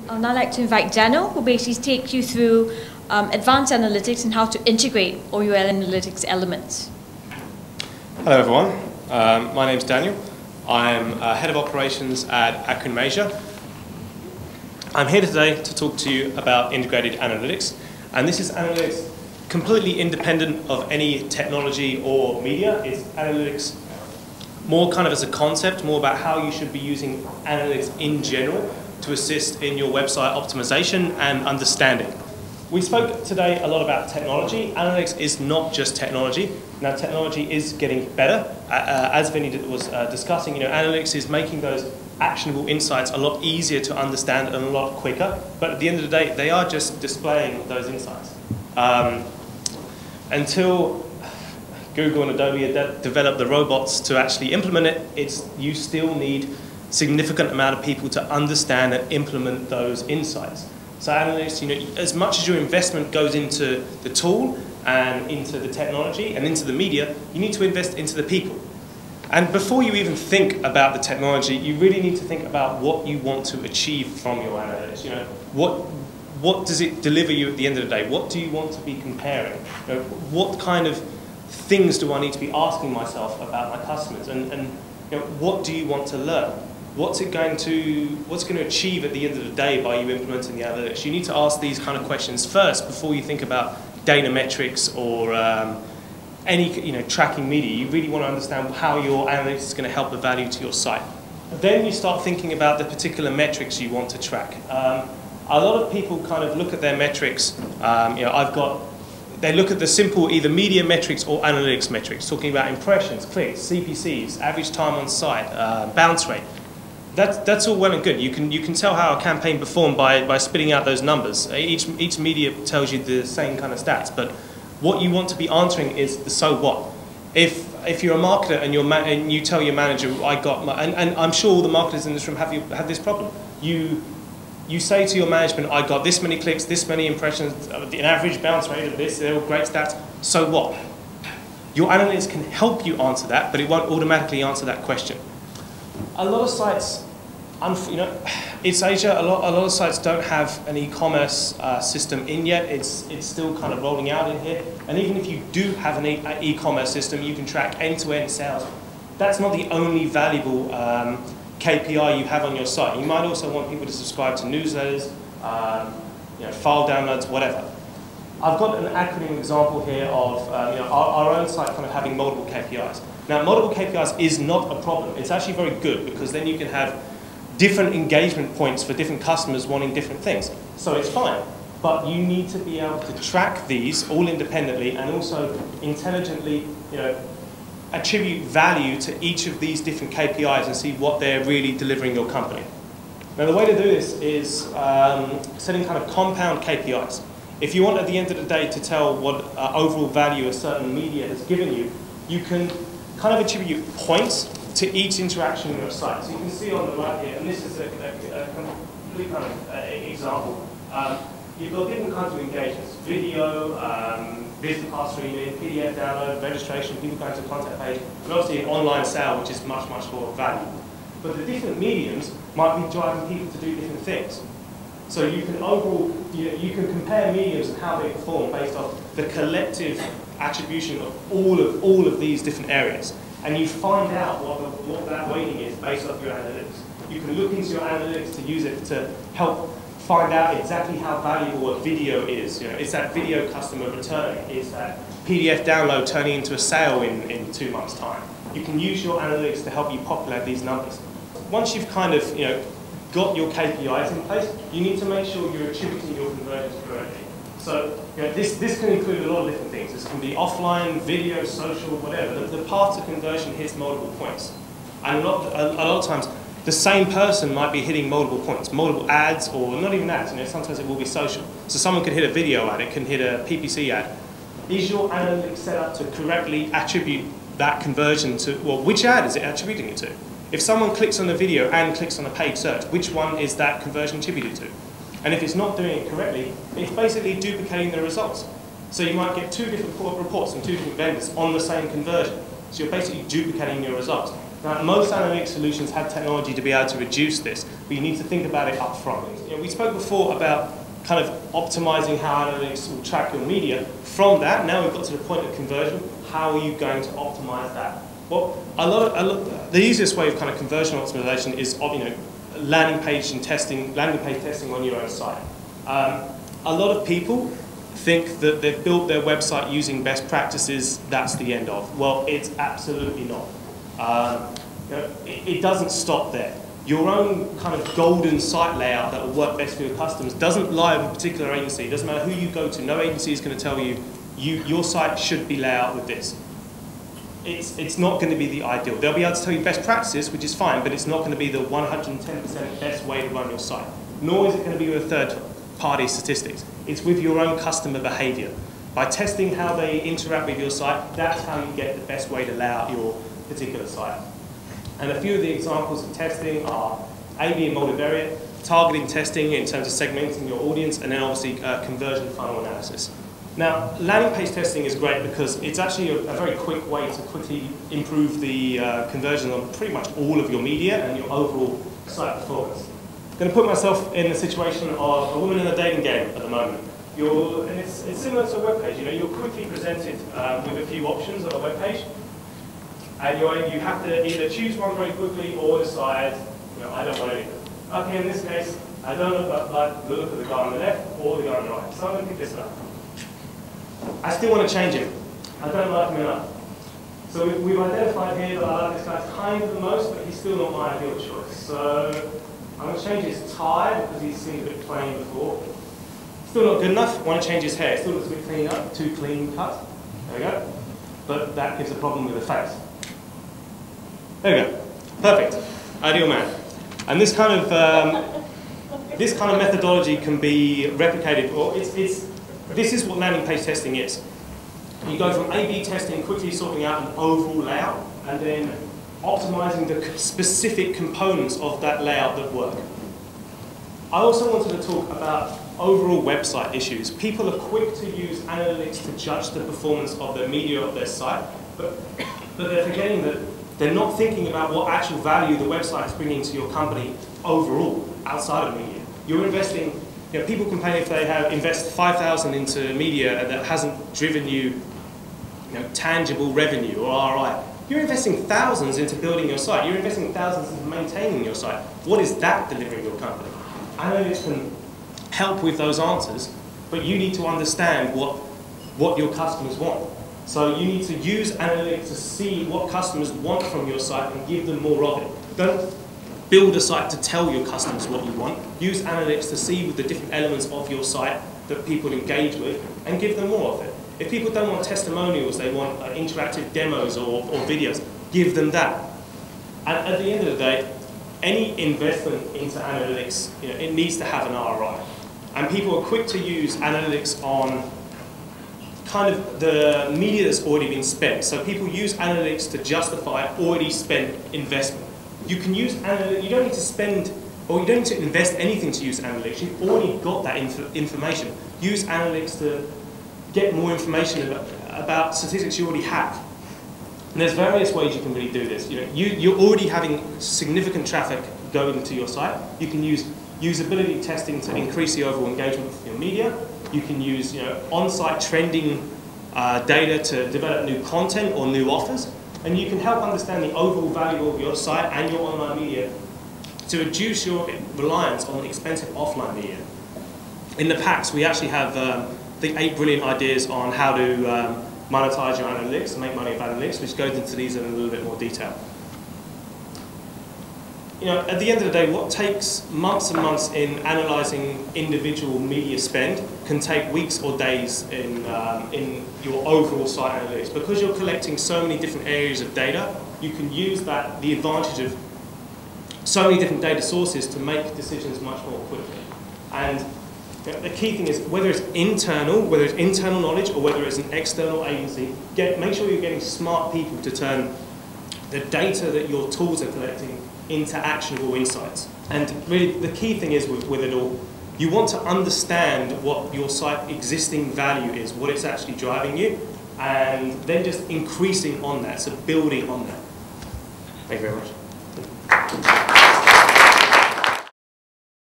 I'd now like to invite Daniel, who basically take you through advanced analytics and how to integrate all your analytics elements. Hello everyone, my name's Daniel. I'm Head of Operations at Acronym Asia. I'm here today to talk to you about integrated analytics, and this is analytics completely independent of any technology or media. It's analytics more kind of as a concept, more about how you should be using analytics in general to assist in your website optimization and understanding. We spoke today a lot about technology. Analytics is not just technology. Now, technology is getting better. As Vinny was discussing, analytics is making those actionable insights a lot easier to understand and a lot quicker. But at the end of the day, they are just displaying those insights. Until Google and Adobe develop the robots to actually implement it, you still need significant amount of people to understand and implement those insights. So analytics, as much as your investment goes into the tool and into the technology and into the media, you need to invest into the people. And before you even think about the technology, you really need to think about what you want to achieve from your analytics. What does it deliver you at the end of the day? What do you want to be comparing? What kind of things do I need to be asking myself about my customers? And what do you want to learn? What's it going to achieve at the end of the day by you implementing the analytics? You need to ask these kind of questions first before you think about data metrics or any tracking media. You really want to understand how your analytics is going to help the value to your site. Then you start thinking about the particular metrics you want to track. A lot of people kind of look at their metrics. They look at the simple either media metrics or analytics metrics, talking about impressions, clicks, CPCs, average time on site, bounce rate. That's all well and good. You can tell how a campaign performed by spitting out those numbers. Each media tells you the same kind of stats, but what you want to be answering is the so what. If you're a marketer and you tell your manager, and I'm sure all the marketers in this room have this problem. You say to your management, I got this many clicks, this many impressions, an average bounce rate of this, they're all great stats, so what? Your analytics can help you answer that, but it won't automatically answer that question. A lot of sites, it's Asia, a lot of sites don't have an e-commerce system in yet. It's still kind of rolling out in here. And even if you do have an e-commerce system, you can track end-to-end sales. That's not the only valuable KPI you have on your site. You might also want people to subscribe to newsletters, file downloads, whatever. I've got an acronym example here of our own site kind of having multiple KPIs. Now, multiple KPIs is not a problem. It's actually very good because then you can have different engagement points for different customers wanting different things. So it's fine. But you need to be able to track these all independently and also intelligently, attribute value to each of these different KPIs and see what they're really delivering your company. Now, the way to do this is setting kind of compound KPIs. If you want at the end of the day to tell what overall value a certain media has given you, you can kind of attribute points to each interaction in your site. So you can see on the right here, and this is a complete kind of example. You've got different kinds of engagements: video, visit pass streaming, PDF download, registration, people going to the contact page, and obviously an online sale, which is much, much more valuable. But the different mediums might be driving people to do different things. So you can overall, you can compare mediums and how they perform based off the collective attribution of all of these different areas. And you find out what that weighting is based off your analytics. You can look into your analytics to use it to help find out exactly how valuable a video is. Is that video customer returning? Is that PDF download turning into a sale in 2 months' time? You can use your analytics to help you populate these numbers. Once you've kind of got your KPIs in place, you need to make sure you're attributing your conversions correctly. So this can include a lot of different things. This can be offline, video, social, whatever. The path to conversion hits multiple points. And a lot of times, the same person might be hitting multiple points, multiple ads, or not even ads. Sometimes it will be social. So someone could hit a video ad, it can hit a PPC ad. Is your analytics set up to correctly attribute that conversion to, well, which ad is it attributing it to? If someone clicks on the video and clicks on a paid search, which one is that conversion attributed to? And if it's not doing it correctly, it's basically duplicating the results. So you might get 2 different reports from 2 different vendors on the same conversion. So you're basically duplicating your results. Now, most analytics solutions have technology to be able to reduce this, but you need to think about it up front. You know, we spoke before about kind of optimizing how analytics will track your media. From that, now we've got to the point of conversion. How are you going to optimize that? Well, the easiest way of kind of conversion optimization is, landing page testing on your own site. A lot of people think that they've built their website using best practices, that's the end of. Well, it's absolutely not. It doesn't stop there. Your own kind of golden site layout that will work best for your customers doesn't lie with a particular agency. It doesn't matter who you go to. No agency is going to tell you, your site should be laid out with this. It's not going to be the ideal. They'll be able to tell you best practices, which is fine, but it's not going to be the 110% best way to run your site. Nor is it going to be with third-party statistics. It's with your own customer behavior. By testing how they interact with your site, that's how you get the best way to lay out your particular site. And a few of the examples of testing are A/B and multivariate, targeting testing in terms of segmenting your audience, and then obviously conversion funnel analysis. Now, landing page testing is great because it's actually a very quick way to quickly improve the conversion on pretty much all of your media and your overall site performance. I'm going to put myself in the situation of a woman in a dating game at the moment. And it's similar to a web page. You're quickly presented with a few options on a web page, and you have to either choose one very quickly or decide, I don't want anything. Okay, in this case, I don't like the look of the guy on the left or the guy on the right, so I'm going to pick this one up. I still want to change him. I don't like him enough. So we've identified here that I like this guy kind of the most, but he's still not my ideal choice. So I'm going to change his tie because he's seen a bit plain before. Still not good enough. I want to change his hair. Still looks a bit clean up, too clean cut. There we go. But that gives a problem with the face. There we go. Perfect. Ideal man. And this kind of methodology can be replicated, or this is what landing page testing is. You go from A/B testing, quickly sorting out an overall layout, and then optimizing the specific components of that layout that work. I also wanted to talk about overall website issues. People are quick to use analytics to judge the performance of the media of their site, but they're forgetting that they're not thinking about what actual value the website is bringing to your company overall, outside of media. You're investing, people complain if they have invested 5,000 into media and that hasn't driven you, tangible revenue or ROI. You're investing thousands into building your site. You're investing thousands into maintaining your site. What is that delivering your company? Analytics can help with those answers, but you need to understand what your customers want. So you need to use analytics to see what customers want from your site and give them more of it. Don't build a site to tell your customers what you want. Use analytics to see the different elements of your site that people engage with and give them more of it. If people don't want testimonials, they want interactive demos or videos, give them that. And at the end of the day, any investment into analytics, it needs to have an ROI. And people are quick to use analytics on kind of the media that's already been spent. So people use analytics to justify already spent investment. You can use analytics, you don't need to spend, or you don't need to invest anything to use analytics. You've already got that information. Use analytics to get more information about statistics you already have. And there's various ways you can really do this. You're already having significant traffic going to your site. You can use usability testing to increase the overall engagement with your media. You can use on-site trending data to develop new content or new offers. And you can help understand the overall value of your site and your online media to reduce your reliance on expensive offline media. In the packs, we actually have the 8 brilliant ideas on how to monetize your analytics and make money with analytics, which goes into these in a little bit more detail. At the end of the day, what takes months and months in analysing individual media spend can take weeks or days in your overall site analytics. Because you're collecting so many different areas of data, you can use the advantage of so many different data sources to make decisions much more quickly. And the key thing is whether it's internal knowledge or whether it's an external agency, make sure you're getting smart people to turn the data that your tools are collecting into actionable insights. And really the key thing is with it all, you want to understand what your site existing value is, what it's actually driving you, and then just increasing on that, so building on that. Thank you very much.